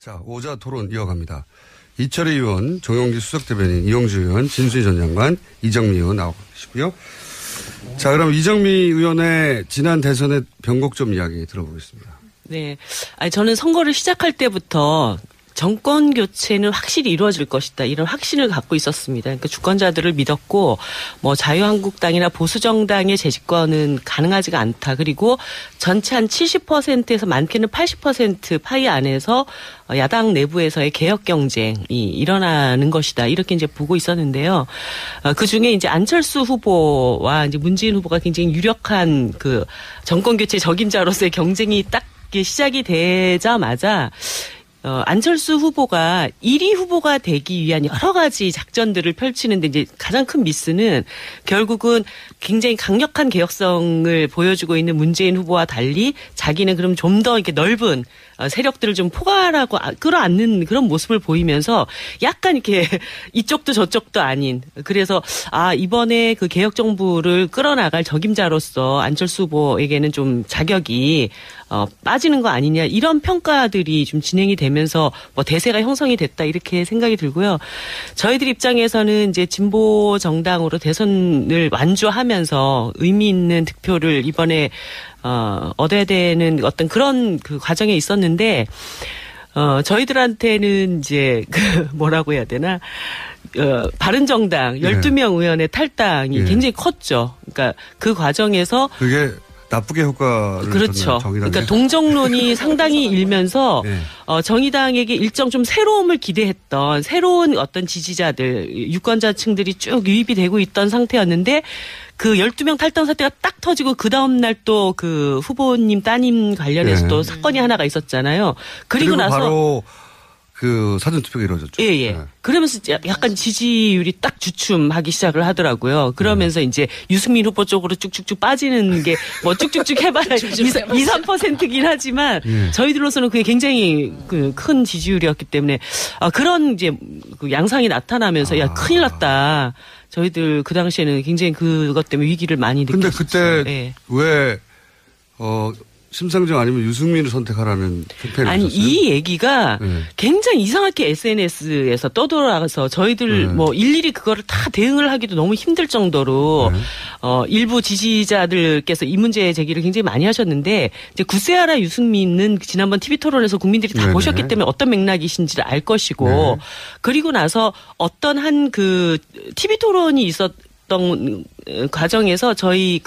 자, 오자 토론 이어갑니다. 이철희 의원, 정용기 수석대변인, 이용주 의원, 진수희 전 장관, 이정미 의원 나오고 계시고요. 자, 그럼 이정미 의원의 지난 대선의 변곡점 이야기 들어보겠습니다. 네. 아니, 저는 선거를 시작할 때부터 정권 교체는 확실히 이루어질 것이다. 이런 확신을 갖고 있었습니다. 그러니까 주권자들을 믿었고 뭐 자유한국당이나 보수정당의 재집권은 가능하지가 않다. 그리고 전체 한 70%에서 많게는 80% 파이 안에서 야당 내부에서의 개혁 경쟁이 일어나는 것이다. 이렇게 이제 보고 있었는데요. 그 중에 이제 안철수 후보와 이제 문재인 후보가 굉장히 유력한 그 정권 교체 적임자로서의 경쟁이 딱 시작이 되자마자 안철수 후보가 1위 후보가 되기 위한 여러 가지 작전들을 펼치는데 이제 가장 큰 미스는 결국은 굉장히 강력한 개혁성을 보여주고 있는 문재인 후보와 달리 자기는 그럼 좀 더 이렇게 넓은 세력들을 좀 포괄하고 끌어안는 그런 모습을 보이면서 약간 이렇게 이쪽도 저쪽도 아닌 그래서 이번에 그 개혁 정부를 끌어나갈 적임자로서 안철수 후보에게는 좀 자격이 빠지는 거 아니냐 이런 평가들이 좀 진행이 되면서 뭐 대세가 형성이 됐다 이렇게 생각이 들고요. 저희들 입장에서는 이제 진보 정당으로 대선을 완주하면서 의미 있는 득표를 이번에 얻어야 되는 어떤 그런 그 과정에 있었는데 저희들한테는 이제 뭐라고 해야 되나 바른정당 12명 의원의 탈당이 굉장히 컸죠. 그러니까 그 과정에서 그게 나쁘게 효과를 그렇죠. 그러니까 동정론이 상당히 일면서 정의당에게 일정 좀 새로움을 기대했던 새로운 어떤 지지자들 유권자층들이 쭉 유입이 되고 있던 상태였는데 그 12명 탈당 사태가 딱 터지고 그 다음 날 또 그 후보님 따님 관련해서 또 사건이 하나가 있었잖아요. 그리고 나서 바로 그 사전투표가 이루어졌죠. 예. 네. 그러면서 약간 지지율이 딱 주춤하기 시작을 하더라고요. 그러면서 이제 유승민 후보 쪽으로 쭉쭉쭉 빠지는 게 뭐 쭉쭉쭉 해봐야 2, 3%긴 하지만 저희들로서는 그게 굉장히 큰 지지율이었기 때문에 그런 이제 그 양상이 나타나면서 야 큰일 났다. 저희들 그 당시에는 굉장히 그것 때문에 위기를 많이 느꼈어요. 근데 그때 왜 심상정 아니면 유승민을 선택하라는 캠페인을 아니 하셨어요? 이 얘기가 굉장히 이상하게 SNS에서 떠돌아가서 저희들 뭐 일일이 그거를 다 대응을 하기도 너무 힘들 정도로 일부 지지자들께서 이 문제 제기를 굉장히 많이 하셨는데 이제 구세아라 유승민은 지난번 TV 토론에서 국민들이 다 보셨기 때문에 어떤 맥락이신지를 알 것이고 그리고 나서 어떤 한 그 TV 토론이 있었던 과정에서 저희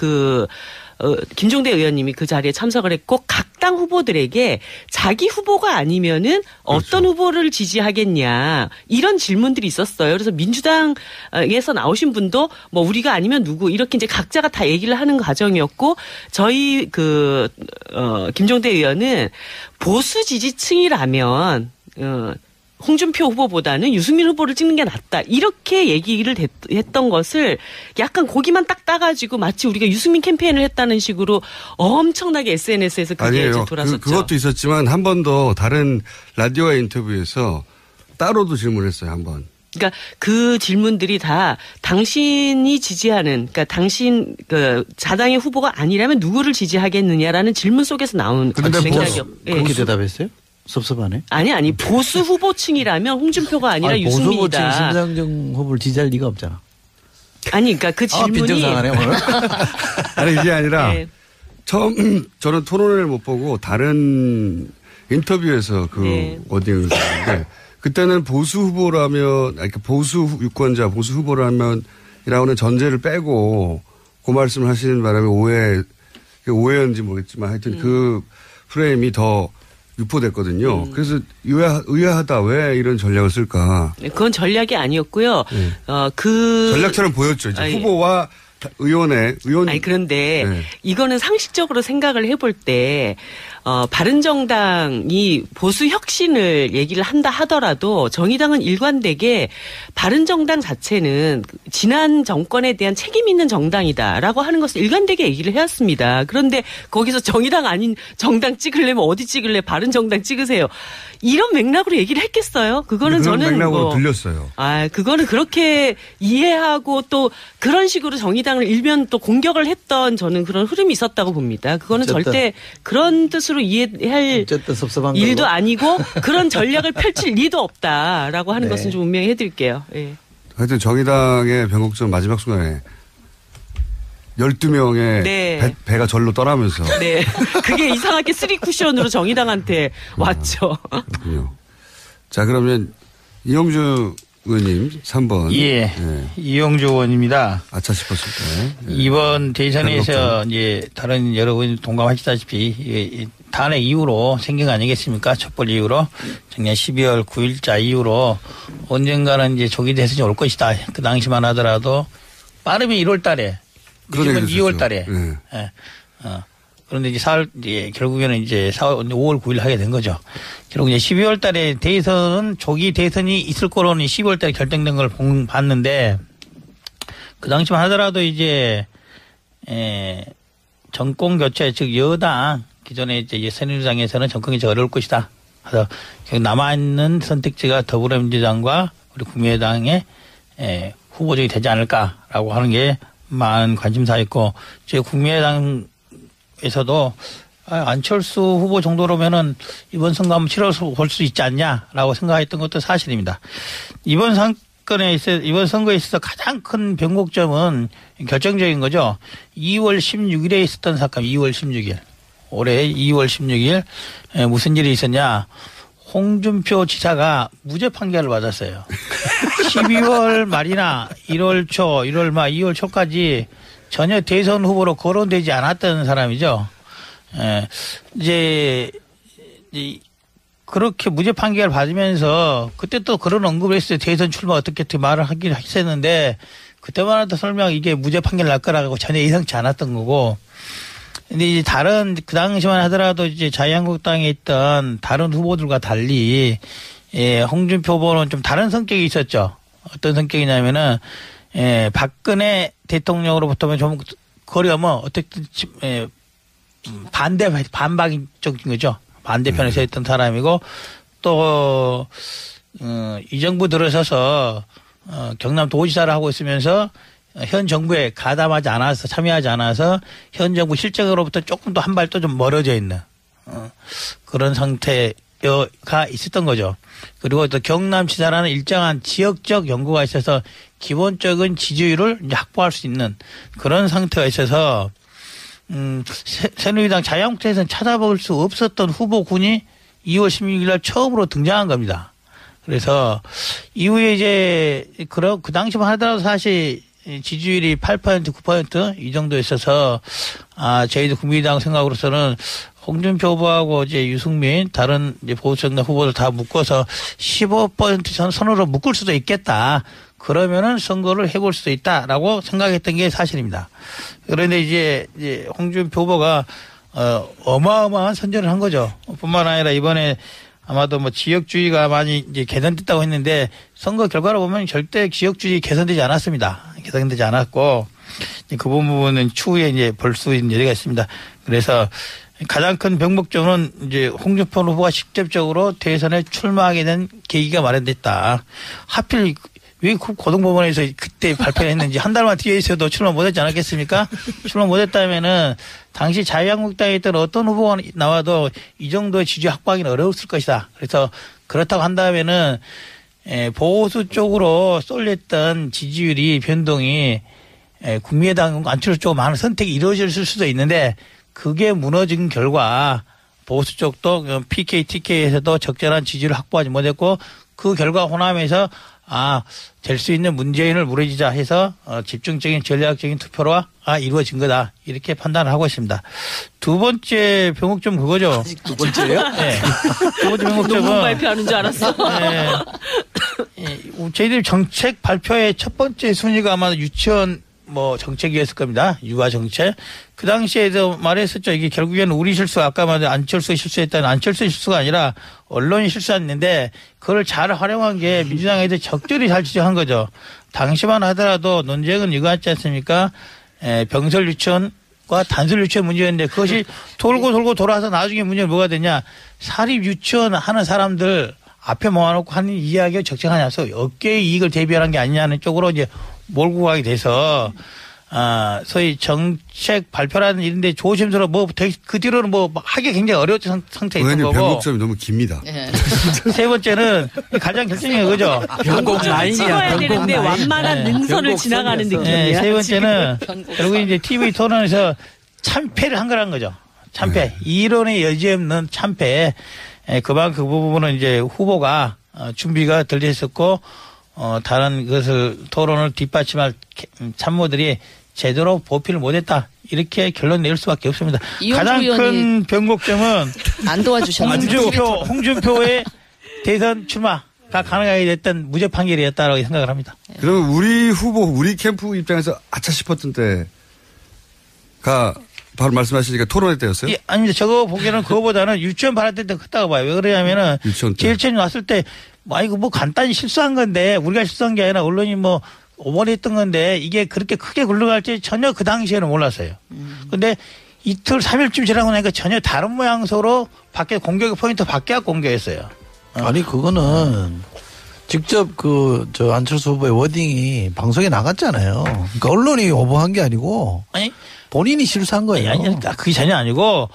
김종대 의원님이 그 자리에 참석을 했고 각 당 후보들에게 자기 후보가 아니면은 어떤 후보를 지지하겠냐 이런 질문들이 있었어요. 그래서 민주당에서 나오신 분도 뭐 우리가 아니면 누구 이렇게 이제 각자가 다 얘기를 하는 과정이었고 저희 김종대 의원은 보수 지지층이라면 홍준표 후보보다는 유승민 후보를 찍는 게 낫다. 이렇게 얘기를 했던 것을 약간 고기만 딱 따가지고 마치 우리가 유승민 캠페인을 했다는 식으로 엄청나게 SNS에서 그게 이제 돌았었죠. 그것도 있었지만 한 번 더 다른 라디오의 인터뷰에서 따로도 질문했어요. 한 번. 그러니까 그 질문들이 다 당신이 지지하는 그러니까 당신 자당의 후보가 아니라면 누구를 지지하겠느냐라는 질문 속에서 나온 맥락이요. 그렇게 대답했어요? 섭섭하네. 아니 보수 후보층이라면 홍준표가 아니라 유승민이다. 보수 후보층 심상정 후보를 지지할 리가 없잖아. 아니 그러니까 그 질문이 빈정상하네 오늘. 아니 이게 아니라 처음 저는 토론을 못 보고 다른 인터뷰에서 워딩을 썼는데 그때는 보수 후보라면 그러니까 보수 유권자 보수 후보라면이라는 전제를 빼고 그 말씀을 하시는 바람에 오해였는지 모르겠지만 하여튼 그 프레임이 더 유포됐거든요. 그래서 의아하다. 왜 이런 전략을 쓸까? 그건 전략이 아니었고요. 전략처럼 보였죠. 이제 후보와 의원. 아니 그런데 이거는 상식적으로 생각을 해볼 때 바른정당이 보수 혁신을 얘기를 한다 하더라도 정의당은 일관되게 바른정당 자체는 지난 정권에 대한 책임 있는 정당이다라고 하는 것을 일관되게 얘기를 해왔습니다. 그런데 거기서 정의당 아닌 정당 찍으려면 어디 찍을래? 바른정당 찍으세요. 이런 맥락으로 얘기를 했겠어요? 그거는 저는 맥락으로 들렸어요. 그거는 그렇게 이해하고 또 그런 식으로 정의당을 일면 또 공격을 했던 저는 그런 흐름이 있었다고 봅니다. 그거는 절대 그런 뜻으로 것으로 이해할 일도 아니고 그런 전략을 펼칠 리도 없다라고 하는 것은 좀 분명히 해드릴게요. 예. 하여튼 정의당의 변곡점 마지막 순간에 12명의 배가 절로 떠나면서. 네. 그게 이상하게 3쿠션으로 정의당한테 왔죠. 그렇군요. 자, 그러면 이용주 의원님 3번. 예. 이용주 의원입니다. 아차 싶었을 때. 이번 대선에서 이제 다른 여러분이 동감하시다시피 탄핵 이후로 생긴 거 아니겠습니까? 촛불 이후로 작년 12월 9일자 이후로 언젠가는 이제 조기 대선이 올 것이다. 그 당시만 하더라도 빠르면 1월 달에 늦으면 2월 달에. 그런데 이제 결국에는 이제 5월 9일 하게 된 거죠. 결국 이제 12월 달에 대선은 조기 대선이 있을 거로는 12월 달에 결정된 걸 봤는데 그 당시만 하더라도 이제 정권 교체 즉 여당 기존에 이제 새누리당에서는 정권 교체가 어려울 것이다. 그래서 남아있는 선택지가 더불어민주당과 우리 국민의당의 후보적이 되지 않을까라고 하는 게 많은 관심사였고 저희 국민의당에서도 안철수 후보 정도로면은 이번 선거 한번 치러서 볼 수 있지 않냐라고 생각했던 것도 사실입니다. 이번 선거에 있어서 가장 큰 변곡점은 결정적인 거죠. 2월 16일에 있었던 사건, 2월 16일. 올해 2월 16일 무슨 일이 있었냐. 홍준표 지사가 무죄 판결을 받았어요. 12월 말이나 1월 초, 1월 말, 2월 초까지 전혀 대선 후보로 거론되지 않았던 사람이죠. 이제 그렇게 무죄 판결을 받으면서 그때 또 그런 언급을 했어요. 대선 출마 어떻게 말을 하긴 했었는데 그때만 해도 설명 이게 무죄 판결 날 거라고 전혀 예상치 않았던 거고. 근데 이제 다른 그 당시만 하더라도 이제 자유한국당에 있던 다른 후보들과 달리 홍준표 후보는 좀 다른 성격이 있었죠. 어떤 성격이냐면은 박근혜 대통령으로부터는 좀 거리가 어떻게 반박적인 거죠. 반대편에 서 있던 사람이고 또 이 정부 들어서서 경남 도지사를 하고 있으면서 현 정부에 가담하지 않아서 참여하지 않아서 현 정부 실정으로부터 조금 더 한 발 또 좀 멀어져 있는 그런 상태가 있었던 거죠. 그리고 또 경남지사라는 일정한 지역적 연구가 있어서 기본적인 지지율을 이제 확보할 수 있는 그런 상태가 있어서 새누리당 자유한국당에서는 찾아볼 수 없었던 후보군이 2월 16일 날 처음으로 등장한 겁니다. 그래서 이후에 이제 그 당시만 하더라도 사실 지지율이 8%, 9% 이 정도 있어서 저희도 국민의당 생각으로서는 홍준표 후보하고 이제 유승민 다른 이제 보수정당 후보들 다 묶어서 15% 선으로 묶을 수도 있겠다. 그러면은 선거를 해볼 수도 있다라고 생각했던 게 사실입니다. 그런데 이제 홍준표 후보가 어마어마한 선전을 한 거죠. 뿐만 아니라 이번에 아마도 지역주의가 많이 이제 개선됐다고 했는데 선거 결과를 보면 절대 지역주의 개선되지 않았습니다. 개선되지 않았고 그 부분은 추후에 이제 볼 수 있는 여지가 있습니다. 그래서 가장 큰 변곡점은 이제 홍준표 후보가 직접적으로 대선에 출마하게 된 계기가 마련됐다. 하필 왜 고등법원에서 그때 발표했는지 한 달만 뒤에 있어도 출마 못했지 않았겠습니까? 출마 못했다면은 당시 자유한국당에 있던 어떤 후보가 나와도 이 정도의 지지 확보하기는 어려웠을 것이다. 그래서 그렇다고 한다면은 보수 쪽으로 쏠렸던 지지율이 변동이 국민의당 안철수 쪽 많은 선택이 이루어졌을 수도 있는데 그게 무너진 결과 보수 쪽도 PK, TK에서도 적절한 지지를 확보하지 못했고 그 결과 호남에서 될 수 있는 문재인을 무너지자 해서 집중적인 전략적인 투표로 이루어진 거다. 이렇게 판단을 하고 있습니다. 두 번째 변곡점 그거죠. 아직 두 번째예요? 네. 두 번째 변곡점은 논문 발표하는 줄 알았어. 저희들 정책 발표의 첫 번째 순위가 아마 유치원 정책이었을 겁니다. 유아 정책. 그 당시에도 말했었죠. 이게 결국에는 우리 실수, 아까 말한 안철수가 실수했다는 안철수의 실수가 아니라 언론이 실수했는데 그걸 잘 활용한 게 민주당 애들 적절히 잘 지적한 거죠. 당시만 하더라도 논쟁은 이거 같지 않습니까? 병설 유치원과 단설 유치원 문제였는데 그것이 돌고 돌아서 나중에 문제가 뭐가 되냐. 사립 유치원 하는 사람들 앞에 모아놓고 하는 이야기가 적정하냐서 업계의 이익을 대비하는 게 아니냐는 쪽으로 이제 몰고 가게 돼서 소위 정책 발표라는 일인데 조심스러워 그 뒤로는 하기 굉장히 어려운 상태에 있는 거고. 변곡점이 너무 깁니다. 네. 세 번째는 가장 결정적인 거죠. 변곡 라인이야. 찍어야 되는데 완만한 능선을 지나가는 느낌이야. 세 번째는 결국 이제 TV 토론에서 참패를 한 거라는 거죠. 참패. 이론의 여지 없는 참패. 그만큼 그 부분은 이제 후보가 준비가 덜 됐었고 다른 것을 토론을 뒷받침할 참모들이 제대로 보필을 못했다. 이렇게 결론 낼 수밖에 없습니다. 가장 큰 변곡점은 안 도와주셨는데 홍준표의 대선 출마가 가능하게 됐던 무죄 판결이었다고 생각을 합니다. 그러면 우리 후보, 우리 캠프 입장에서 아차 싶었던 때가 바로 말씀하시니까 토론회 때였어요? 예, 아닙니다. 저거 보기에는 그거보다는 유치원 발언 때 더 컸다고 봐요. 왜 그러냐면은 제일 처음에 왔을 때 이거 간단히 실수한 건데 우리가 실수한 게 아니라 언론이 오버리 했던 건데 이게 그렇게 크게 굴러갈지 전혀 그 당시에는 몰랐어요. 근데 이틀, 3일쯤 지나고 나니까 전혀 다른 모양새로 공격의 포인트 바뀌어서 공격했어요. 아니, 그거는 직접 안철수 후보의 워딩이 방송에 나갔잖아요. 그러니까 언론이 오버한 게 아니고 본인이 실수한 거예요. 아니, 그게 전혀 아니고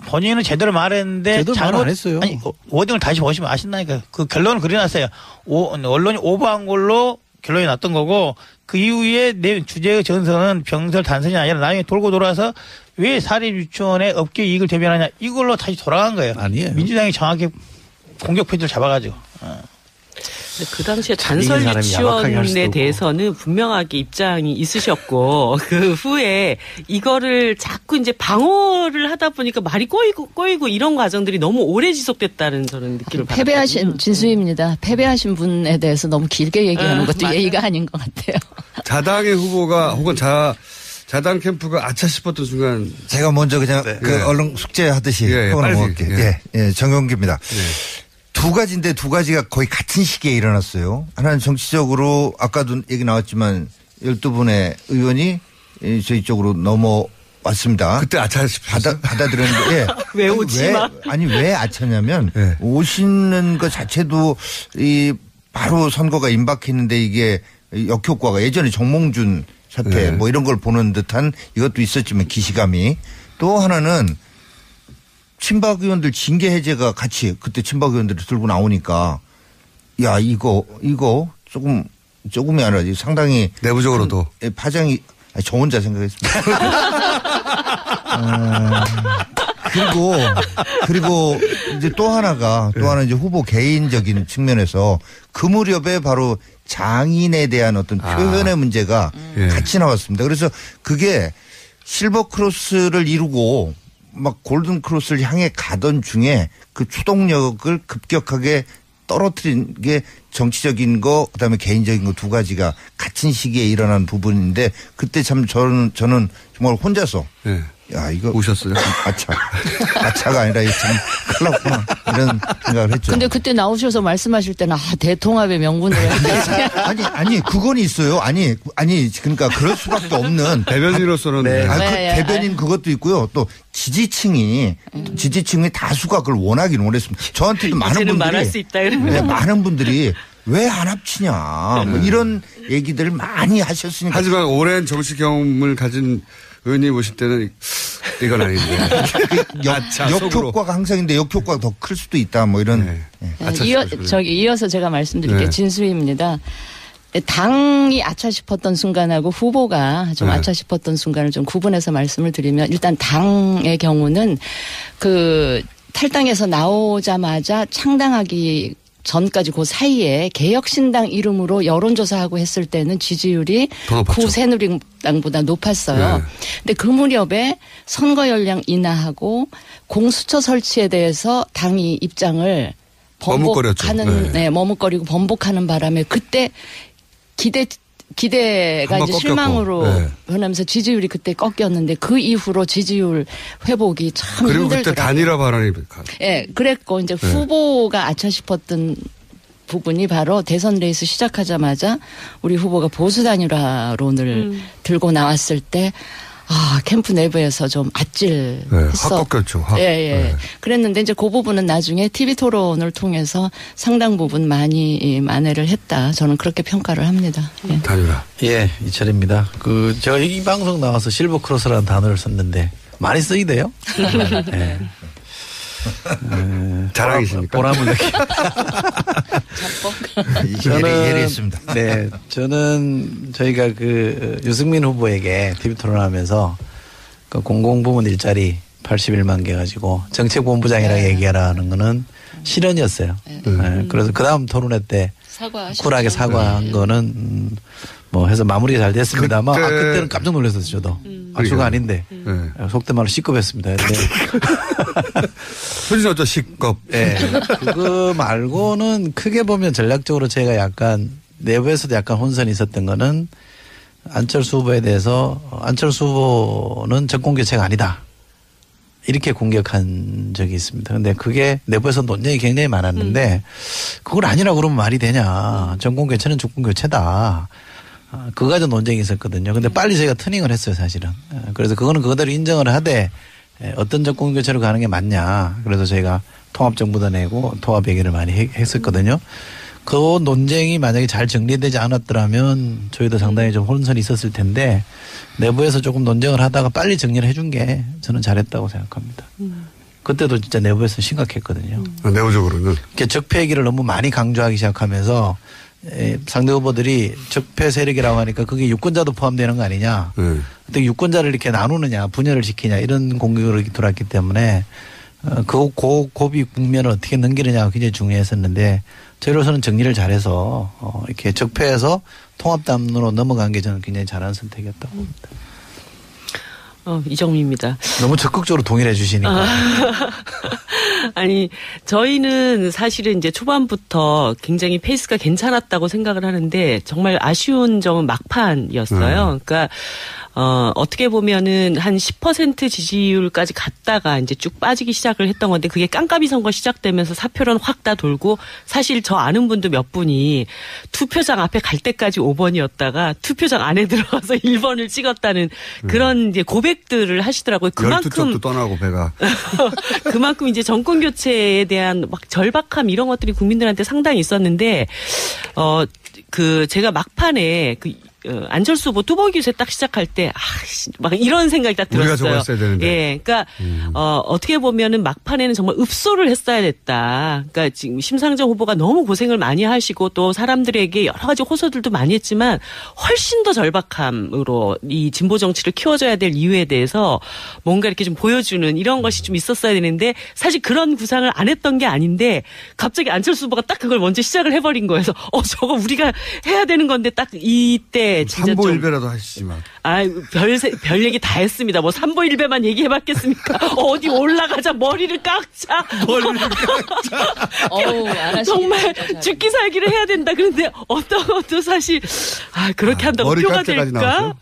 본인은 제대로 말했는데 제대로 말 안 했어요. 아니, 워딩을 다시 보시면 아신다니까. 그 결론을 그려놨어요. 언론이 오버한 걸로 결론이 났던 거고 그 이후에 내 주제의 전선은 병설 단선이 아니라 나중에 돌고 돌아서 왜 사립 유치원의 업계 이익을 대변하냐 이걸로 다시 돌아간 거예요. 아니에요. 민주당이 정확히 공격 포인트를 잡아가지고. 그 당시에 단설 유치원에 대해서는 분명하게 입장이 있으셨고 그 후에 이거를 자꾸 이제 방어를 하다 보니까 말이 꼬이고 이런 과정들이 너무 오래 지속됐다는 저는 느낌을 받았거든요. 패배하신 진수입니다. 패배하신 분에 대해서 너무 길게 얘기하는 것도 예의가 아닌 것 같아요. 자당의 후보가 혹은 자당 캠프가 아차 싶었던 순간 제가 먼저 그냥 얼른 숙제하듯이 하고 넘어갈게요. 정용기입니다. 두 가지인데 두 가지가 거의 같은 시기에 일어났어요. 하나는 정치적으로 아까도 얘기 나왔지만 12분의 의원이 저희 쪽으로 넘어왔습니다. 그때 아차 받아들였는데 왜 오지 마? 왜 아차냐면 오시는 것 자체도 바로 선거가 임박했는데 이게 역효과가 예전에 정몽준 사태 이런 걸 보는 듯한 이것도 있었지만 기시감이 또 하나는 친박 의원들 징계 해제가 같이 그때 친박 의원들이 들고 나오니까 야 이거 조금이 아니라 상당히 내부적으로도 파장이 저 혼자 생각했습니다. 그리고 이제 또 하나는 이제 후보 개인적인 측면에서 그 무렵에 바로 장인에 대한 어떤 표현의 문제가 같이 나왔습니다. 그래서 그게 실버 크로스를 이루고 막 골든 크로스를 향해 가던 중에 그 추동력을 급격하게 떨어뜨린 게 정치적인 거 그다음에 개인적인 거 두 가지가 같은 시기에 일어난 부분인데 그때 참 저는 정말 혼자서 야 이거 오셨어요? 아차가 아니라 참 큰일 났구나 이런 생각을 했죠. 근데 그때 나오셔서 말씀하실 때는 대통합의 명분으로 아니 그건 있어요. 아니 그러니까 그럴 수밖에 없는 대변인으로서는 대변인 그것도 있고요. 또 지지층이 다수가 그걸 원하긴 원했습니다. 저한테도 말할 수 있다 많은 분들이 왜 안 합치냐 이런 얘기들을 많이 하셨으니까. 하지만 오랜 정치 경험을 가진 의원님 오실 때는 이건 아닌데. 역효과가 항상 있는데 역효과가 더 클 수도 있다 이런. 이어서 제가 말씀드릴게요. 진수희입니다. 당이 아차 싶었던 순간하고 후보가 좀 아차 싶었던 순간을 좀 구분해서 말씀을 드리면 일단 당의 경우는 탈당에서 나오자마자 창당하기 전까지 그 사이에 개혁신당 이름으로 여론조사하고 했을 때는 지지율이 새누리당보다 높았어요. 근데 그 무렵에 선거 연령 인하하고 공수처 설치에 대해서 당이 입장을 머뭇거리고 번복하는 바람에 그때 기대가 이제 실망으로 변하면서 지지율이 그때 꺾였는데 그 이후로 지지율 회복이 참 그리고 힘들더라고요. 그때 단일화 발언이 그랬고 이제 후보가 아차 싶었던 부분이 바로 대선 레이스 시작하자마자 우리 후보가 보수 단일화론을 들고 나왔을 때 캠프 내부에서 좀 아찔했어. 네, 확 꺾였죠. 확. 예. 네. 그랬는데 이제 그 부분은 나중에 TV 토론을 통해서 상당 부분 많이 만회를 했다. 저는 그렇게 평가를 합니다. 예. 다녀라. 예, 이철입니다. 제가 이 방송 나와서 실버 크로스라는 단어를 썼는데 많이 쓰이대요. 네. 자랑이십니까? 보람을 느끼. 예리했습니다. 네, 저는 저희가 유승민 후보에게 TV 토론하면서 공공부문 일자리 81만 개 가지고 정책본부장이라고 얘기하라는 거는 실언이었어요. 네, 그래서 그 다음 토론회 때 쿨하게 사과한 거는 해서 마무리가 잘 됐습니다만 그때는 깜짝 놀랐었어요. 저도. 악수가 아닌데 속된 말로 C급했습니다. 표준 어쩌 C급. 네. 그거 말고는 크게 보면 전략적으로 제가 약간 내부에서도 약간 혼선이 있었던 거는 안철수 후보에 대해서 안철수 후보는 정권교체가 아니다. 이렇게 공격한 적이 있습니다. 그런데 그게 내부에서 논쟁이 굉장히 많았는데 그걸 아니라고 그러면 말이 되냐. 정권교체는 정권교체다. 그거 가지고 논쟁이 있었거든요. 근데 빨리 저희가 트닝을 했어요, 사실은. 그래서 그거는 그대로 인정을 하되 어떤 정권 교체로 가는 게 맞냐. 그래서 저희가 통합정부도 내고 통합 얘기를 많이 했었거든요. 그 논쟁이 만약에 잘 정리되지 않았더라면 저희도 상당히 좀 혼선이 있었을 텐데 내부에서 조금 논쟁을 하다가 빨리 정리를 해준 게 저는 잘했다고 생각합니다. 그때도 진짜 내부에서 심각했거든요. 내부적으로는. 적폐 얘기를 너무 많이 강조하기 시작하면서 상대 후보들이 적폐 세력이라고 하니까 그게 유권자도 포함되는 거 아니냐. 근데 유권자를 이렇게 나누느냐 분열을 시키냐 이런 공격을 들어왔기 때문에 그 고비 국면을 어떻게 넘기느냐가 굉장히 중요했었는데 저희로서는 정리를 잘해서 이렇게 적폐에서 통합담으로 넘어간 게 저는 굉장히 잘한 선택이었다고 봅니다. 이정미입니다. 너무 적극적으로 동의를 해 주시니까. 아니, 저희는 사실은 이제 초반부터 굉장히 페이스가 괜찮았다고 생각을 하는데 정말 아쉬운 점은 막판이었어요. 그러니까 어떻게 보면은 한 10% 지지율까지 갔다가 이제 쭉 빠지기 시작을 했던 건데 그게 깜깜이 선거 시작되면서 사표론 확 다 돌고 사실 저 아는 분도 몇 분이 투표장 앞에 갈 때까지 5번이었다가 투표장 안에 들어가서 1번을 찍었다는 그런 이제 고백들을 하시더라고요. 그만큼 12쪽도 떠나고 배가. 그만큼 이제 정권 교체에 대한 막 절박함 이런 것들이 국민들한테 상당히 있었는데 제가 막판에 안철수 후보 뚜벅이 유세 딱 시작할 때 막 이런 생각이 딱 들었어요. 우리가 저거 했어야 되는데. 예, 그러니까 어떻게 보면은 막판에는 정말 읍소를 했어야 됐다. 그러니까 지금 심상정 후보가 너무 고생을 많이 하시고 또 사람들에게 여러 가지 호소들도 많이 했지만 훨씬 더 절박함으로 이 진보 정치를 키워줘야 될 이유에 대해서 뭔가 이렇게 좀 보여주는 이런 것이 좀 있었어야 되는데 사실 그런 구상을 안 했던 게 아닌데 갑자기 안철수 후보가 딱 그걸 먼저 시작을 해버린 거여서 저거 우리가 해야 되는 건데 딱 이때 진짜 삼보일배라도 하시지만. 별 얘기 다 했습니다. 뭐 삼보일배만 얘기해봤겠습니까? 어디 올라가자 머리를 깎자. 정말 죽기 살기를 해야 된다. 그런데 어떤 것도 사실 그렇게 한다고 표가 될까? 나왔어요?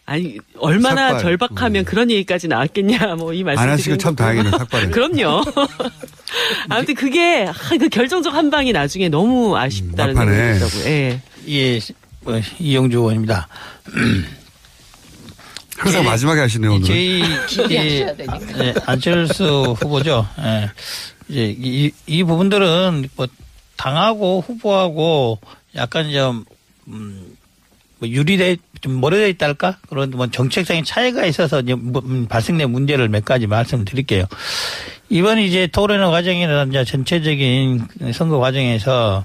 아니 얼마나 삭발. 절박하면 그런 얘기까지 나왔겠냐. 뭐 이 말씀. 안 하시고 참 다행이네 삭발이. 그럼요. 아무튼 그게 그 결정적 한 방이 나중에 너무 아쉽다는 생각이 들더라고요. 예. 예. 이영주 의원입니다. 항상 마지막에 하시네요, 오늘. 저희 안철수 후보죠. 이제 이 부분들은 뭐 당하고 후보하고 약간 좀 좀 멀어져 있달까? 그런 뭐 정책적인 차이가 있어서 발생된 문제를 몇 가지 말씀드릴게요. 이번 이제 토론회 과정이나 이제 전체적인 선거 과정에서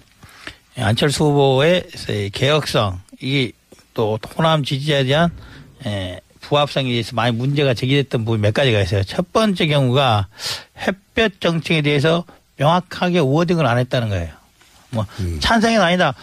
안철수 후보의 개혁성, 이게 또 호남 지지자에 대한 부합성에 대해서 많이 문제가 제기됐던 부분 몇 가지가 있어요. 첫 번째 경우가 햇볕 정책에 대해서 명확하게 워딩을 안 했다는 거예요. 뭐 찬성이 아니다.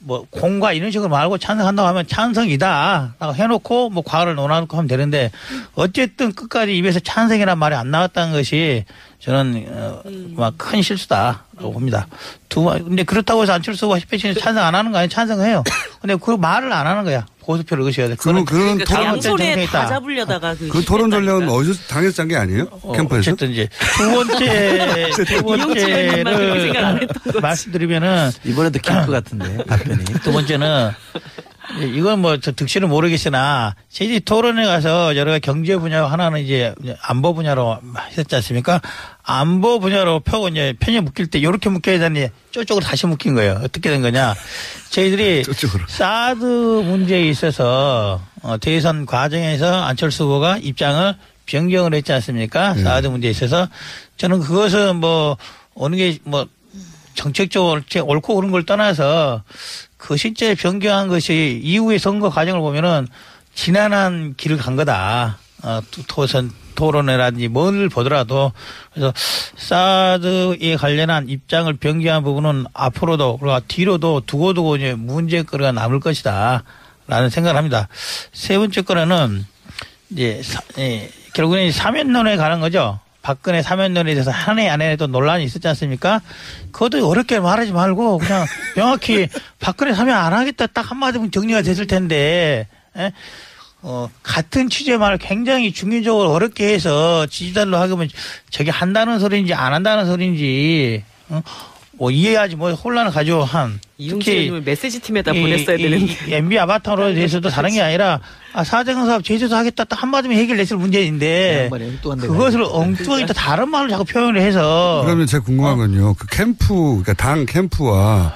뭐 공과 이런 식으로 말고 찬성한다고 하면 찬성이다 라고 해놓고 뭐 과거를 논하고 하면 되는데 어쨌든 끝까지 입에서 찬성이라는 말이 안 나왔다는 것이 저는 막 큰 실수다라고 봅니다. 근데 그렇다고 해서 안철수 후보가 햇볕에 찬성 안 하는 거 아니에요? 찬성해요. 근데 그 말을 안 하는 거야. 보수표를 의식해야 돼. 그런 그러니까 양손에 다 잡으려다가 그 토론 전략은 어디서 당에서 짠 게 아니에요? 캠프에서? 어쨌든 이제 두 번째를 말씀드리면은 이번에도 킬 것 같은데 답변이. 두 번째는 이건 뭐 저 득실은 모르겠으나 제지 토론에 가서 여러 가지 경제 분야 하나는 이제 안보 분야로 했지 않습니까? 안보 분야로 펴고 이제 편에 묶일 때 이렇게 묶여야 되니 저쪽으로 다시 묶인 거예요. 어떻게 된 거냐? 저희들이 사드 문제에 있어서 대선 과정에서 안철수 후보가 입장을 변경을 했지 않습니까? 사드 문제에 있어서 저는 그것은 뭐 어느 게 뭐 정책적으로 옳고 그런 걸 떠나서 그 실제 변경한 것이 이후의 선거 과정을 보면은 지난한 길을 간 거다. 토론회라든지 뭘 보더라도 그래서 사드에 관련한 입장을 변경한 부분은 앞으로도 그리고 뒤로도 두고두고 이제 문제거리가 남을 것이다라는 생각을 합니다. 세 번째 거는 이제 결국에는 사면론에 가는 거죠. 박근혜 사면론에 대해서 한 해 안에도 논란이 있었지 않습니까? 그것도 어렵게 말하지 말고 그냥 명확히 박근혜 사면 안 하겠다 딱 한마디면 정리가 됐을 텐데, 같은 취지의 말을 굉장히 중의적으로 어렵게 해서 지지자들로 하기면 저게 한다는 소리인지 안 한다는 소리인지, 뭐 이해하지 뭐 혼란을 가지고 한. 이용재 님을 메시지 팀에다 보냈어야 되는데. MB 아바타로 대해서도 다른 게 아니라 사재강 사업 제주도 하겠다 딱 한마디면 해결됐을 문제인데 그것을 엉뚱하게 또 다른 말로 자꾸 표현을 해서. 그러면 제가 궁금한 건요. 그 캠프, 그러니까 당 캠프와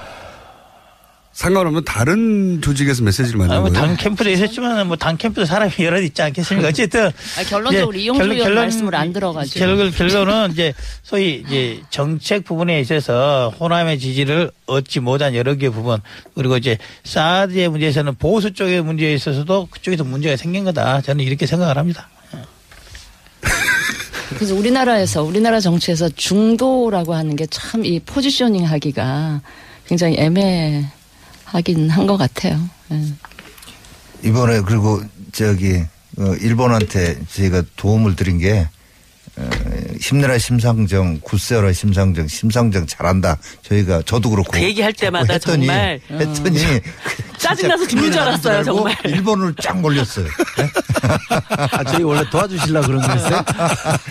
상관없는 다른 조직에서 메시지를 만든 거예요? 당 캠프도 있었지만 뭐 당 캠프도 사람이 여러 있지 않겠습니까? 어쨌든 결론적으로 이용주 의원 말씀을 안 들어가지고 결론은 이제 소위 이제 정책 부분에 있어서 호남의 지지를 얻지 못한 여러 개의 부분 그리고 이제 사드의 문제에서는 보수 쪽의 문제에 있어서도 그쪽에서 문제가 생긴 거다. 저는 이렇게 생각을 합니다. 그래서 우리나라 정치에서 중도라고 하는 게 참 이 포지셔닝 하기가 굉장히 애매하긴 한 것 같아요. 이번에 그리고 일본한테 저희가 도움을 드린 게 힘내라 심상정, 굳세어라 심상정 잘한다. 저도 그렇고. 그 얘기할 때마다 했더니 짜증나서 죽는 줄 알았어요, 정말. 일본을 쫙 몰렸어요. 저희 원래 도와주시려고 그런 거였어요?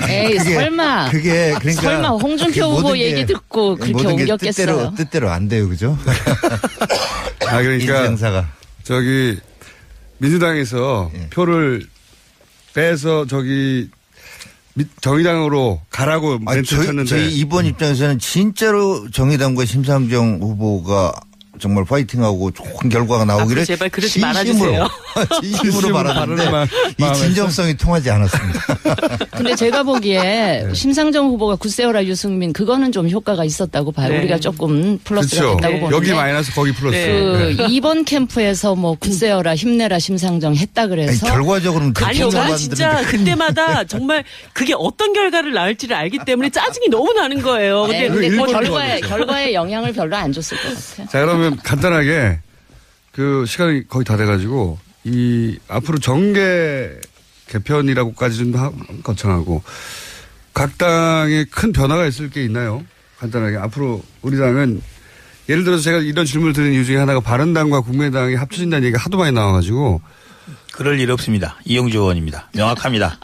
에이, 설마. 그러니까. 설마 홍준표 후보 얘기 듣고 그렇게 옮겼겠어요. 뜻대로 안 돼요, 그죠? 그러니까. 인생사가. 민주당에서 표를 빼서 정의당으로 가라고 멘트 쳤는데. 저희 이번 입장에서는 진짜로 정의당과 심상정 후보가 정말 파이팅하고 좋은 결과가 나오기를 제발 그러지 말아주세요. 진심으로 바라는데 이 진정성이 통하지 않았습니다. 근데 제가 보기에 심상정 후보가 굳세어라 유승민 그거는 좀 효과가 있었다고 봐요. 네. 우리가 조금 플러스가 그렇죠. 됐다고 보는데. 여기 마이너스 거기 플러스. 이번 캠프에서 뭐 굳세어라 힘내라 심상정 했다 그래서. 결과적으로는 아니요. 진짜 그때마다 정말 그게 어떤 결과를 낳을지를 알기 때문에 짜증이 너무 나는 거예요. 근데 그 결과에 영향을 별로 안 줬을 것 같아요. 자, 그러면 간단하게 시간이 거의 다 돼가지고 앞으로 정계 개편이라고까지 좀 거창하고 각 당에 큰 변화가 있을 게 있나요? 간단하게 앞으로 우리 당은 예를 들어서 제가 이런 질문을 드리는 이유 중에 하나가 바른당과 국민의당이 합쳐진다는 얘기가 하도 많이 나와가지고 그럴 일 없습니다. 이용주 의원입니다. 명확합니다.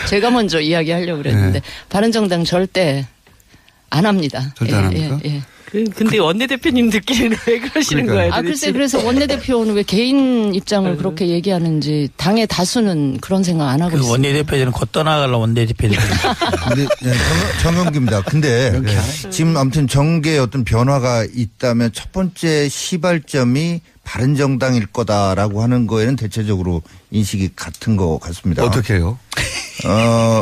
제가 먼저 이야기하려고 그랬는데 바른정당 절대 안 합니다. 절대 안 합니까? 예. 근데 원내대표님들끼리는 왜 그러시는 거예요? 글쎄 그래서 원내대표는 왜 개인 입장을 그렇게 얘기하는지 당의 다수는 그런 생각 안 하고 있어요. 원내대표들은 곧 떠나가려 원내대표들. 근데 정영기입니다. 근데 지금 아무튼 정계에 어떤 변화가 있다면 첫 번째 시발점이 바른정당일 거다라고 하는 거에는 대체적으로 인식이 같은 것 같습니다. 어떻게 해요?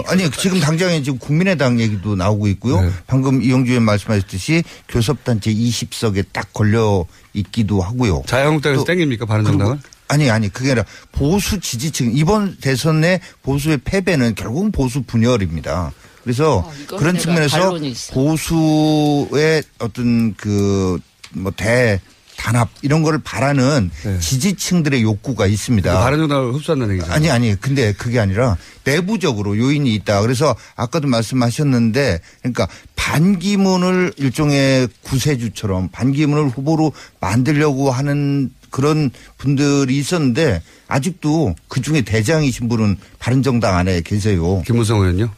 아니 지금 당장에 지금 국민의당 얘기도 나오고 있고요. 네. 방금 이용주 의원 말씀하셨듯이 교섭단체 20석에 딱 걸려 있기도 하고요. 자유한국당에서 땡깁니까 바른정당은? 아니 그게 아니라 보수 지지층 이번 대선 내 보수의 패배는 결국은 보수 분열입니다. 그래서 그런 측면에서 보수의 어떤 단합 이런 거를 바라는 지지층들의 욕구가 있습니다. 바른정당을 흡수한다는 얘기죠. 아니 근데 그게 아니라 내부적으로 요인이 있다. 그래서 아까도 말씀하셨는데 그러니까 반기문을 일종의 구세주처럼 반기문을 후보로 만들려고 하는 그런 분들이 있었는데 아직도 그중에 대장이신 분은 바른정당 안에 계세요. 김무성 의원요?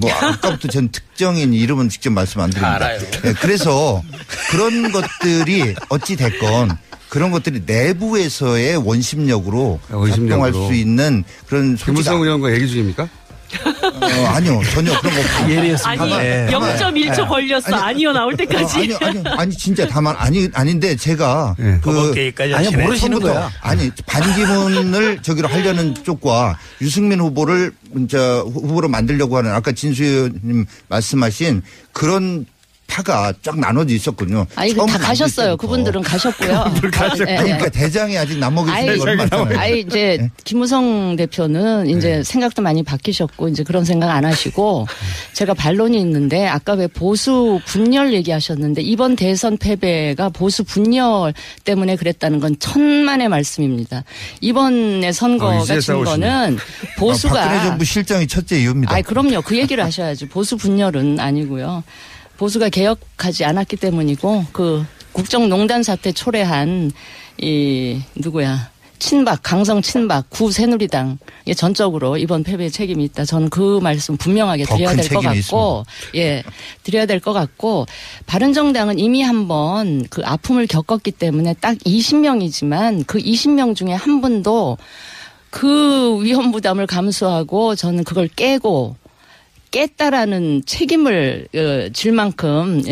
아까부터 전 특정인 이름은 직접 말씀 안 드립니다. 알아요. 네, 그래서 그런 것들이 어찌 됐건 그런 것들이 내부에서의 원심력으로 작동할 수 있는 그런 소지가. 김무성 의원과 얘기 중입니까? 아니요, 전혀 그런 거 없고. 예리했습니다. 아니, 0.1초 걸렸어. 아니요, 나올 때까지. 아니, 진짜 다만, 아닌데 제가. 아니, 모르시는 거야. 아니, 반기문을 저기로 하려는 쪽과 유승민 후보를 후보로 만들려고 하는 아까 진수 의원님 말씀하신 그런 파가 쫙 나눠져 있었군요. 아니, 다 가셨어요. 그분들은 가셨고요. 그러니까 대장이 아직 남아계시는 건 많잖아요. 아니, 이제 김무성 대표는 이제 생각도 많이 바뀌셨고 이제 그런 생각 안 하시고 제가 반론이 있는데 아까 왜 보수 분열 얘기하셨는데 이번 대선 패배가 보수 분열 때문에 그랬다는 건 천만의 말씀입니다. 이번에 선거가 진 거는 보수가 박근혜 정부 실정이 첫째 이유입니다. 아니, 그럼요. 그 얘기를 하셔야죠. 보수 분열은 아니고요. 보수가 개혁하지 않았기 때문이고 그 국정농단 사태 초래한 친박 강성 친박 구새누리당 전적으로 이번 패배의 책임이 있다. 저는 그 말씀 분명하게 드려야 될 것 같고 드려야 될 것 같고 바른정당은 이미 한번 그 아픔을 겪었기 때문에 딱 20명이지만 그 20명 중에 한 분도 그 위험 부담을 감수하고 저는 그걸 깼다라는 책임을 질 만큼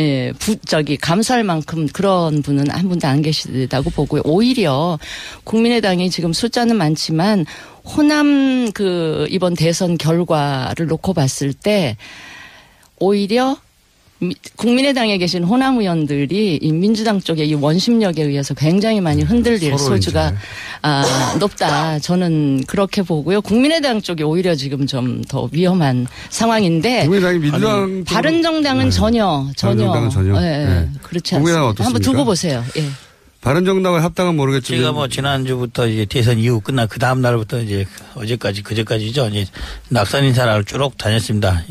감수할 만큼 그런 분은 한 분도 안 계시다고 보고요. 오히려 국민의당이 지금 숫자는 많지만 호남 이번 대선 결과를 놓고 봤을 때 오히려 국민의당에 계신 호남 의원들이 이 민주당 쪽의 이 원심력에 의해서 굉장히 많이 흔들릴 소지가 높다. 저는 그렇게 보고요. 국민의당 쪽이 오히려 지금 좀 더 위험한 상황인데. 국민의당이 민주당. 바른정당은 전혀. 그렇지 않습니다. 한번 두고 보세요. 예. 바른정당과 합당은 모르겠지만 제가 지난주부터 이제 대선 이후 끝난 그 다음 날부터 이제 그제까지죠. 이제 낙선 인사를 쭉 다녔습니다.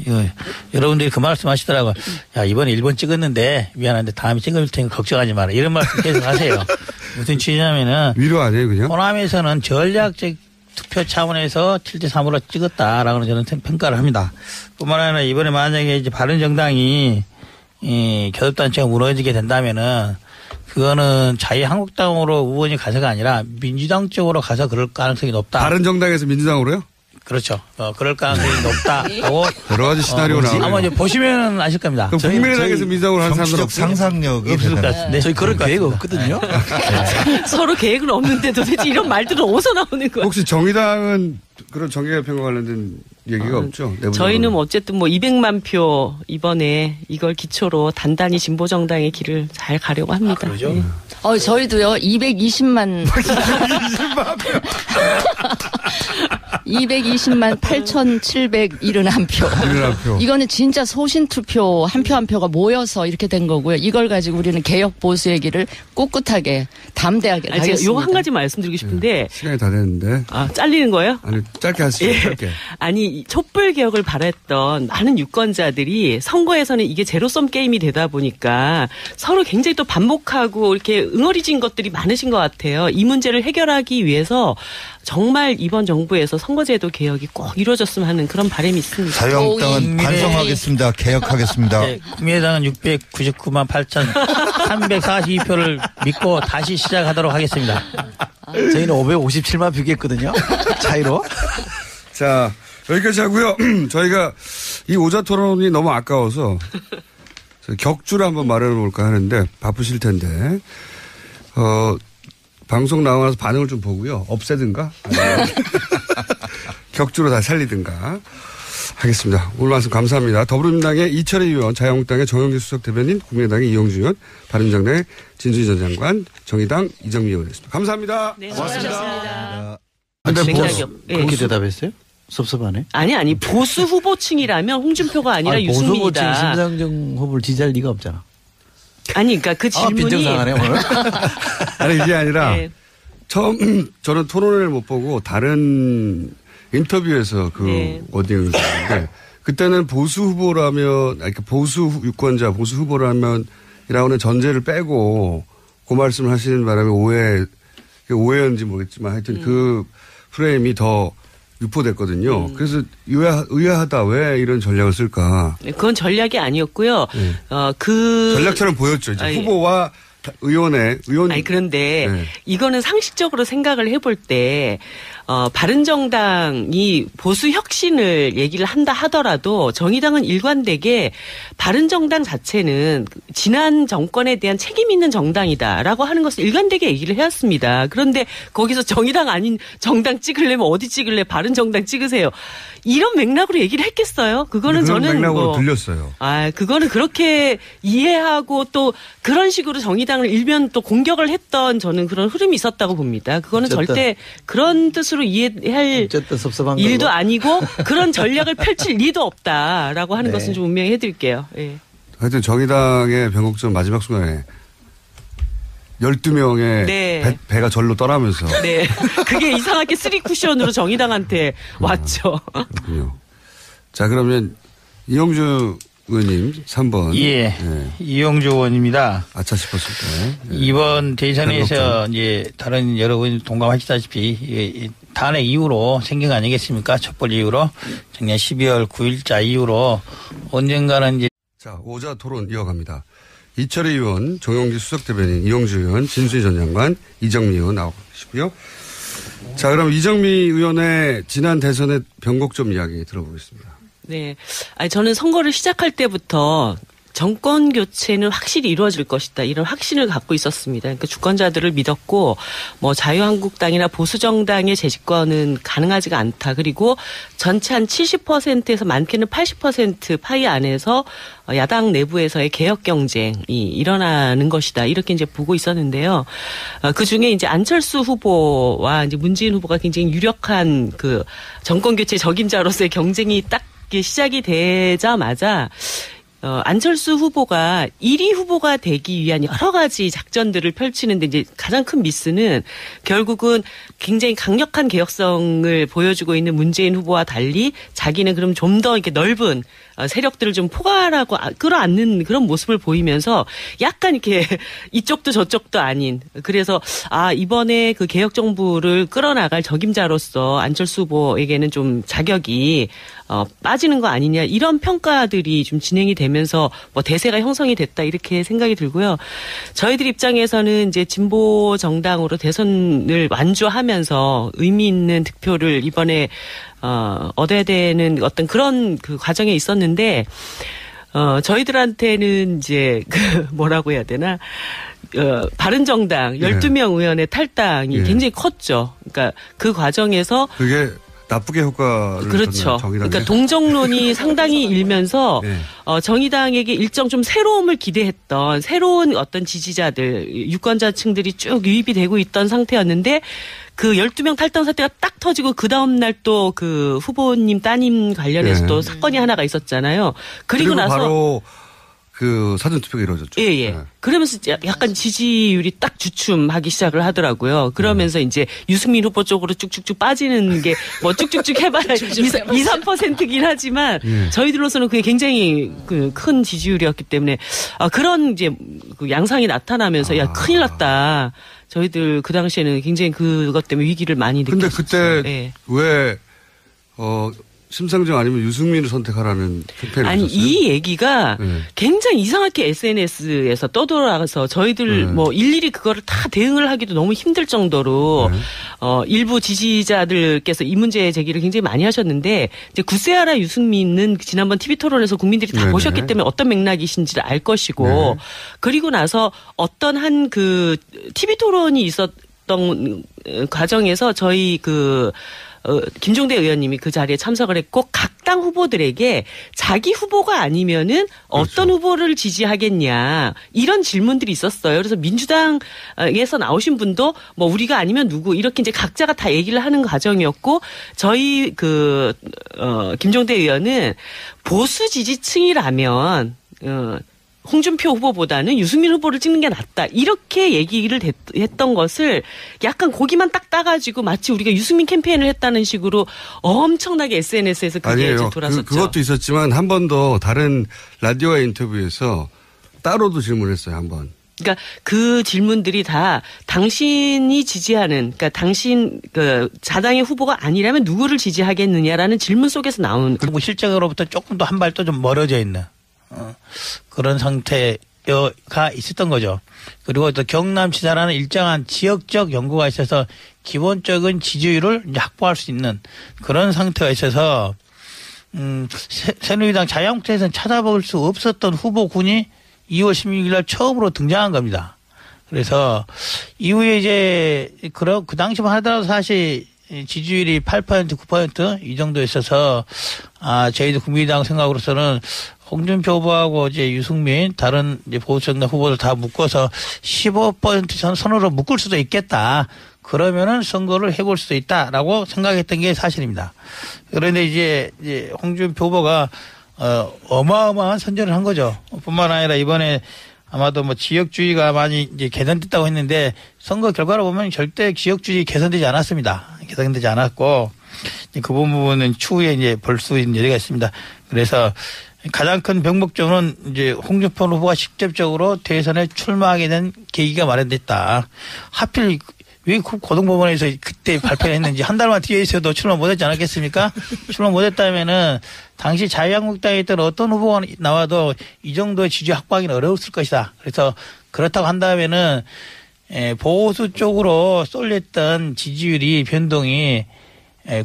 여러분들이 그 말씀 하시더라고요. 야, 이번에 1번 찍었는데 미안한데 다음에 찍을 테니까 걱정하지 마라. 이런 말씀 계속 하세요. 무슨 취지냐면은. 위로 아니에요, 그냥? 호남에서는 전략적 투표 차원에서 7대3으로 찍었다라고 저는 평가를 합니다. 뿐만 아니라 이번에 만약에 이제 바른정당이 교섭단체가 무너지게 된다면은 그거는 자유한국당으로 의원이 가서가 아니라 민주당 쪽으로 가서 그럴 가능성이 높다. 바른정당에서 민주당으로요? 그렇죠. 그럴 가능성이 높다고. 여러 가지 시나리오 나오네요. 아마 이제 보시면 아실 겁니다. 그럼 국민의당에서 민주당으로 하는 사람들 정치적 상상력이 없을 것 같은데. 저희 그럴 계획 없거든요. 서로 계획은 없는데 도대체 이런 말들은 어디서 나오는 거예요? 혹시 정의당은 그런 정계개편과 관련된 얘기가 없죠? 내부적으로. 저희는 어쨌든 200만 표 이번에 이걸 기초로 단단히 진보정당의 길을 잘 가려고 합니다. 그러죠? 네. 저희도요 220만 220만 8,771표. 이거는 진짜 소신투표 한 표 한 표가 모여서 이렇게 된 거고요. 이걸 가지고 우리는 개혁 보수의 길을 꿋꿋하게 담대하게 가겠습니다. 요거 한 가지 말씀드리고 싶은데. 시간이 다 됐는데. 잘리는 거예요? 아니, 짧게 하시죠. 짧게. 아니, 촛불 개혁을 바랬던 많은 유권자들이 선거에서는 이게 제로섬 게임이 되다 보니까 서로 굉장히 또 반목하고 이렇게 응어리진 것들이 많으신 것 같아요. 이 문제를 해결하기 위해서 정말 이번 정부에서 선거제도 개혁이 꼭 이루어졌으면 하는 그런 바람이 있습니다. 자유한국당은 반성하겠습니다. 개혁하겠습니다. 네, 국민의당은 699만 8,342표를 믿고 다시 시작하도록 하겠습니다. 저희는 557만 표겠거든요. 차이로. 자, 여기까지 하고요. 저희가 이 오자토론이 너무 아까워서 격주를 한번 마련해 볼까 하는데 바쁘실 텐데 방송 나와서 반응을 좀 보고요. 없애든가 격주로 다 살리든가 하겠습니다. 오늘 말씀 감사합니다. 더불어민주당의 이철희 의원, 자유한국당의 정영길 수석 대변인, 국민의당의 이용주 의원, 바른정당의 진수희 전 장관, 정의당 이정미 의원이었습니다. 감사합니다. 네, 수고하셨습니다. 근데 그렇게 대답했어요? 섭섭하네. 아니 보수 후보층이라면 홍준표가 아니라 유승민이다. 보수 후보층 심상정 후보를 지지할 리가 없잖아. 아니 그러니까 그 질문이 빈정상하네 오늘. 아니 이게 아니라 네. 처음 저는 토론회를 못 보고 다른 인터뷰에서 워딩을 썼는데 그때는 보수 후보라면 보수 유권자 보수 후보라면이라고는 전제를 빼고 그 말씀을 하시는 바람에 오해였는지 모르겠지만 하여튼 그 프레임이 더 유포됐거든요. 그래서 의아하다. 왜 이런 전략을 쓸까? 그건 전략이 아니었고요. 전략처럼 보였죠. 이제 후보와 의원. 아니, 그런데 이거는 상식적으로 생각을 해볼 때, 바른정당이 보수 혁신을 얘기를 한다 하더라도 정의당은 일관되게 바른정당 자체는 지난 정권에 대한 책임 있는 정당이다라고 하는 것을 일관되게 얘기를 해왔습니다. 그런데 거기서 정의당 아닌 정당 찍으려면 어디 찍을래? 바른정당 찍으세요. 이런 맥락으로 얘기를 했겠어요? 그거는 그런 저는 맥락으로 들렸어요. 그거는 그렇게 이해하고 또 그런 식으로 정의당을 일면 또 공격을 했던 저는 그런 흐름이 있었다고 봅니다. 그거는 절대 그런 뜻으로 이해할 일도 아니고 그런 전략을 펼칠 리도 없다라고 하는 것은 좀 분명히 해드릴게요. 예. 하여튼 정의당의 변곡점 마지막 순간에 12명의 배가 절로 떠나면서. 네. 그게 이상하게 3쿠션으로 정의당한테 왔죠. 그렇군요. 자, 그러면 이용주 의원님 3번. 예. 이용주 의원입니다. 아차 싶었을 때. 이번 대선에서 이제 다른 여러 의원님 동감하시다시피 탄핵 이후로 생긴 거 아니겠습니까? 촛불 이후로 작년 12월 9일자 이후로 언젠가는 이제. 자, 오자 토론 이어갑니다. 이철희 의원, 정용기 수석대변인, 이용주 의원, 진수희 전 장관, 이정미 의원 나오고 계시고요. 자, 그럼 이정미 의원의 지난 대선의 변곡점 이야기 들어보겠습니다. 네. 저는 선거를 시작할 때부터 정권 교체는 확실히 이루어질 것이다. 이런 확신을 갖고 있었습니다. 그러니까 주권자들을 믿었고 뭐 자유한국당이나 보수정당의 재집권은 가능하지가 않다. 그리고 전체 한 70%에서 많게는 80% 파이 안에서 야당 내부에서의 개혁 경쟁이 일어나는 것이다. 이렇게 이제 보고 있었는데요. 그 중에 이제 안철수 후보와 이제 문재인 후보가 굉장히 유력한 그 정권 교체 적임자로서의 경쟁이 딱 시작이 되자마자 안철수 후보가 1위 후보가 되기 위한 여러 가지 작전들을 펼치는데 이제 가장 큰 미스는 결국은 굉장히 강력한 개혁성을 보여주고 있는 문재인 후보와 달리 자기는 그럼 좀 더 이렇게 넓은 세력들을 좀 포괄하고 끌어안는 그런 모습을 보이면서 약간 이렇게 이쪽도 저쪽도 아닌 그래서 이번에 그 개혁 정부를 끌어나갈 적임자로서 안철수 후보에게는 좀 자격이 빠지는 거 아니냐 이런 평가들이 좀 진행이 되면서 뭐 대세가 형성이 됐다 이렇게 생각이 들고요. 저희들 입장에서는 이제 진보 정당으로 대선을 완주하면서 의미 있는 득표를 이번에 얻어야 되는 어떤 그런 그 과정에 있었는데 저희들한테는 이제 뭐라고 해야 되나 바른정당 12명 의원의 탈당이 굉장히 컸죠. 그러니까 그 과정에서 그게 나쁘게 효과를 그렇죠. 그러니까 동정론이 상당히 일면서 정의당에게 일정 좀 새로움을 기대했던 새로운 어떤 지지자들 유권자층들이 쭉 유입이 되고 있던 상태였는데 그 12명 탈당 사태가 딱 터지고 그 다음 날 또 그 후보님 따님 관련해서 또 사건이 하나가 있었잖아요. 그리고 나서 바로 그 사전투표가 이루어졌죠. 예. 그러면서 약간 지지율이 딱 주춤하기 시작을 하더라고요. 그러면서 이제 유승민 후보 쪽으로 쭉쭉쭉 빠지는 게 뭐 쭉쭉쭉 해봐야 2, 3%긴 하지만 저희들로서는 그게 굉장히 큰 지지율이었기 때문에 그런 이제 그 양상이 나타나면서 야 큰일 났다. 저희들 그 당시에는 굉장히 그것 때문에 위기를 많이 느꼈었어요. 근데 그때 왜 심상정 아니면 유승민을 선택하라는 캠페인을 아니 하셨어요? 이 얘기가 굉장히 이상하게 SNS에서 떠돌아가서 저희들 뭐 일일이 그거를 다 대응을 하기도 너무 힘들 정도로 일부 지지자들께서 이 문제 제기를 굉장히 많이 하셨는데 이제 구세아라 유승민은 지난번 TV 토론에서 국민들이 다 보셨기 때문에 어떤 맥락이신지를 알 것이고 그리고 나서 어떤 한 그 TV 토론이 있었던 과정에서 저희 김종대 의원님이 그 자리에 참석을 했고 각 당 후보들에게 자기 후보가 아니면은 어떤 후보를 지지하겠냐 이런 질문들이 있었어요. 그래서 민주당에서 나오신 분도 뭐 우리가 아니면 누구 이렇게 이제 각자가 다 얘기를 하는 과정이었고 저희 김종대 의원은 보수 지지층이라면 홍준표 후보보다는 유승민 후보를 찍는 게 낫다. 이렇게 얘기를 했던 것을 약간 고기만 딱 따가지고 마치 우리가 유승민 캠페인을 했다는 식으로 엄청나게 SNS에서 그게 이제 돌았었죠. 그것도 있었지만 한 번 더 다른 라디오의 인터뷰에서 따로도 질문했어요. 한 번. 그러니까 그 질문들이 다 당신이 지지하는 그러니까 당신 자당의 후보가 아니라면 누구를 지지하겠느냐라는 질문 속에서 나온 그리고 실정으로부터 조금 더 한 발 더 좀 멀어져 있는 그런 상태에 우려가 있었던 거죠. 그리고 또 경남지사라는 일정한 지역적 연구가 있어서 기본적인 지지율을 이제 확보할 수 있는 그런 상태가 있어서 새누리당 자유한국당에서는 찾아볼 수 없었던 후보군이 2월 16일 날 처음으로 등장한 겁니다. 그래서 이후에 이제 그 당시만 하더라도 사실 지지율이 8% 9% 이 정도 있어서 저희도 국민의당 생각으로서는 홍준표 후보하고 이제 유승민 다른 이제 보수정당 후보들 다 묶어서 15% 선으로 묶을 수도 있겠다. 그러면은 선거를 해볼 수도 있다라고 생각했던 게 사실입니다. 그런데 이제 홍준표 후보가 어마어마한 선전을 한 거죠. 뿐만 아니라 이번에 아마도 뭐 지역주의가 많이 이제 개선됐다고 했는데 선거 결과를 보면 절대 지역주의 개선되지 않았습니다. 개선되지 않았고 그 부분은 추후에 이제 볼 수 있는 여지가 있습니다. 그래서 가장 큰 병목점은 이제 홍준표 후보가 직접적으로 대선에 출마하게 된 계기가 마련됐다. 하필 왜 고등법원에서 그때 발표했는지 한 달만 뒤에 있어도 출마 못했지 않았겠습니까? 출마 못했다면은 당시 자유한국당에 있던 어떤 후보가 나와도 이 정도의 지지 확보하기는 어려웠을 것이다. 그래서 그렇다고 한다면은 보수 쪽으로 쏠렸던 지지율이 변동이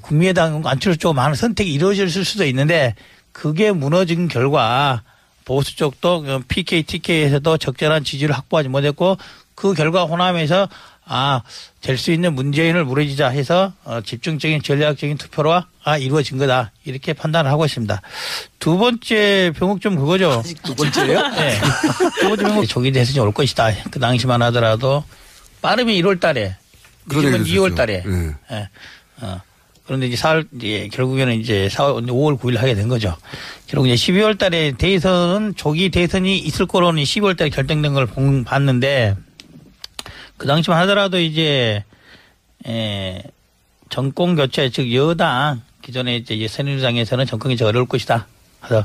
국민의당 안철수 쪽 많은 선택이 이루어질 수도 있는데 그게 무너진 결과 보수 쪽도 PK, TK에서도 적절한 지지를 확보하지 못했고 그 결과 호남에서 될 수 있는 문재인을 무너지자 해서 집중적인 전략적인 투표로 이루어진 거다. 이렇게 판단을 하고 있습니다. 두 번째 병목점 그거죠. 아직 두 번째요? 네. 두 번째 병목 조기 대선이 올 것이다. 그 당시만 하더라도 빠르면 1월 달에, 늦으면 2월 달에. 네. 네. 그런데 이제 결국에는 이제 5월 9일 하게 된 거죠. 결국 이제 12월 달에 대선은 조기 대선이 있을 거로는 12월 달에 결정된 걸 봤는데 그 당시만 하더라도 이제 정권 교체 즉 여당 기존에 이제 새누리당에서는 정권이 어려울 것이다. 그래서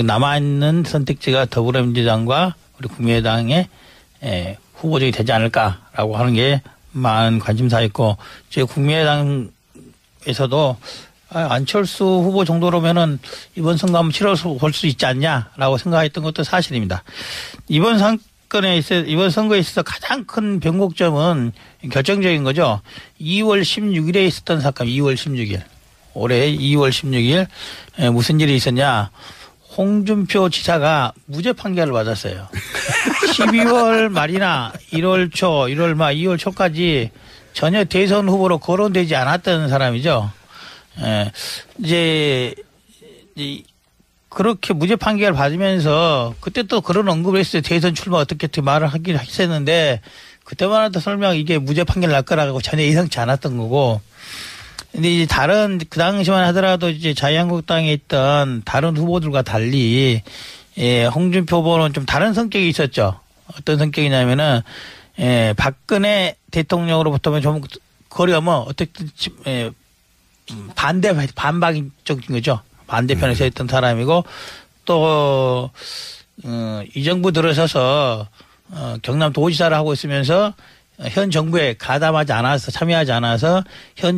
남아있는 선택지가 더불어민주당과 우리 국민의당의 후보적이 되지 않을까라고 하는 게 많은 관심사였고 저희 국민의당에서도 안철수 후보 정도로면은 이번 선거 한번 치러볼 수 있지 않냐라고 생각했던 것도 사실입니다. 이번 선거에 있어서 가장 큰 변곡점은 결정적인 거죠. 2월 16일에 있었던 사건, 2월 16일. 올해 2월 16일 무슨 일이 있었냐. 홍준표 지사가 무죄 판결을 받았어요. 12월 말이나 1월 초, 1월 말, 2월 초까지 전혀 대선 후보로 거론되지 않았던 사람이죠. 이제 그렇게 무죄 판결을 받으면서 그때 또 그런 언급을 했어요. 대선 출마 어떻게 말을 하긴 했었는데 그때만 해도 설명 이게 무죄 판결 날 거라고 전혀 예상치 않았던 거고. 근데 이제 그 당시만 하더라도 이제 자유한국당에 있던 다른 후보들과 달리 홍준표 후보는 좀 다른 성격이 있었죠. 어떤 성격이냐면은 박근혜 대통령으로부터 좀 거리가 어떻게 반박적인 거죠. 반대편에 서 있던 사람이고 또 이 정부 들어서서 경남도지사를 하고 있으면서 현 정부에 참여하지 않아서 현